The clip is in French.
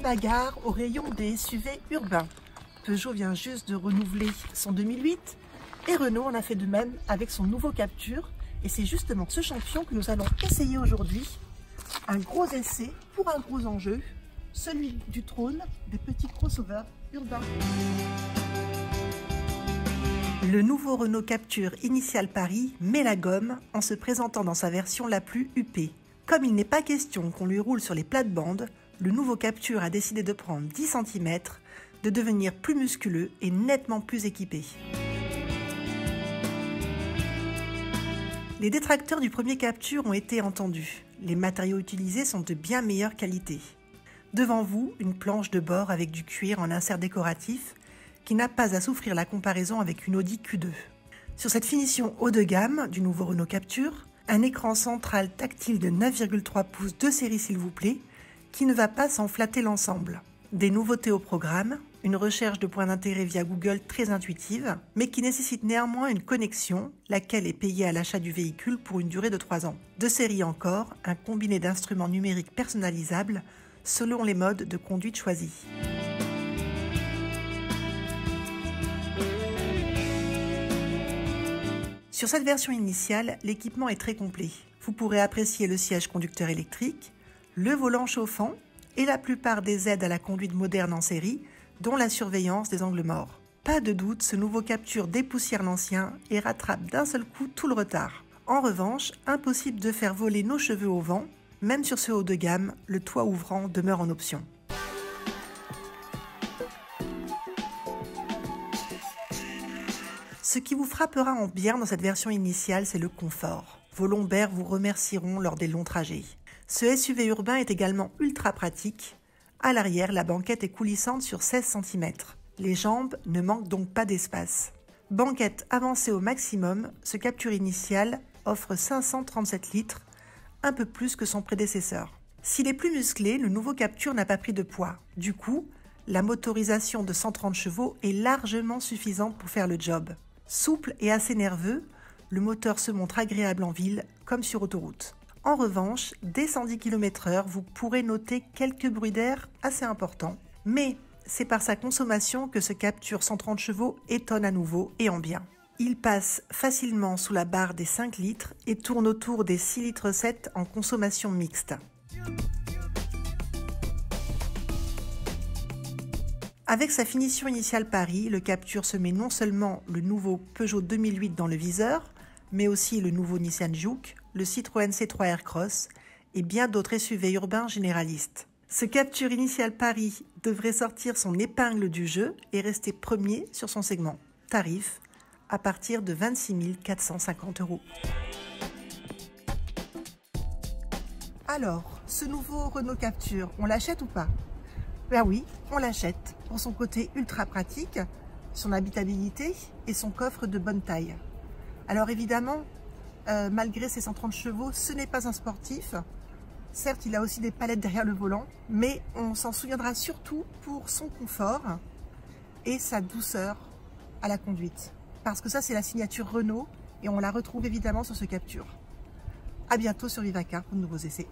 bagarre au rayon des SUV urbains. Peugeot vient juste de renouveler son 2008 et Renault en a fait de même avec son nouveau Captur. Et c'est justement ce champion que nous allons essayer aujourd'hui. Un gros essai pour un gros enjeu, celui du trône des petits crossovers urbains. Le nouveau Renault Captur Initial Paris met la gomme en se présentant dans sa version la plus huppée. Comme il n'est pas question qu'on lui roule sur les plates-bandes, le nouveau Captur a décidé de prendre 10 cm, de devenir plus musculeux et nettement plus équipé. Les détracteurs du premier Captur ont été entendus. Les matériaux utilisés sont de bien meilleure qualité. Devant vous, une planche de bord avec du cuir en insert décoratif qui n'a pas à souffrir la comparaison avec une Audi Q2. Sur cette finition haut de gamme du nouveau Renault Captur, un écran central tactile de 9,3 pouces de série s'il vous plaît, qui ne va pas sans flatter l'ensemble. Des nouveautés au programme, une recherche de points d'intérêt via Google très intuitive, mais qui nécessite néanmoins une connexion, laquelle est payée à l'achat du véhicule pour une durée de 3 ans. De série encore, un combiné d'instruments numériques personnalisables selon les modes de conduite choisis. Sur cette version initiale, l'équipement est très complet. Vous pourrez apprécier le siège conducteur électrique, le volant chauffant et la plupart des aides à la conduite moderne en série, dont la surveillance des angles morts. Pas de doute, ce nouveau Captur dépoussière l'ancien et rattrape d'un seul coup tout le retard. En revanche, impossible de faire voler nos cheveux au vent, même sur ce haut de gamme, le toit ouvrant demeure en option. Ce qui vous frappera en bien dans cette version initiale, c'est le confort. Vos lombaires vous remercieront lors des longs trajets. Ce SUV urbain est également ultra pratique. À l'arrière, la banquette est coulissante sur 16 cm. Les jambes ne manquent donc pas d'espace. Banquette avancée au maximum, ce Captur initial offre 537 litres, un peu plus que son prédécesseur. S'il est plus musclé, le nouveau Captur n'a pas pris de poids. Du coup, la motorisation de 130 chevaux est largement suffisante pour faire le job. Souple et assez nerveux, le moteur se montre agréable en ville comme sur autoroute. En revanche, dès 110 km/h, vous pourrez noter quelques bruits d'air assez importants. Mais c'est par sa consommation que ce Captur 130 chevaux étonne à nouveau et en bien. Il passe facilement sous la barre des 5 litres et tourne autour des 6,7 litres en consommation mixte. Avec sa finition initiale Paris, le Captur se met non seulement le nouveau Peugeot 2008 dans le viseur, mais aussi le nouveau Nissan Juke, le Citroën C3 Aircross et bien d'autres SUV urbains généralistes. Ce Captur initial Paris devrait sortir son épingle du jeu et rester premier sur son segment. Tarif à partir de 26 450 €. Alors, ce nouveau Renault Captur, on l'achète ou pas? Ben oui, on l'achète pour son côté ultra pratique, son habitabilité et son coffre de bonne taille. Alors évidemment, malgré ses 130 chevaux, ce n'est pas un sportif. Certes, il a aussi des palettes derrière le volant, mais on s'en souviendra surtout pour son confort et sa douceur à la conduite. Parce que ça, c'est la signature Renault et on la retrouve évidemment sur ce Captur. À bientôt sur Vivacar pour de nouveaux essais.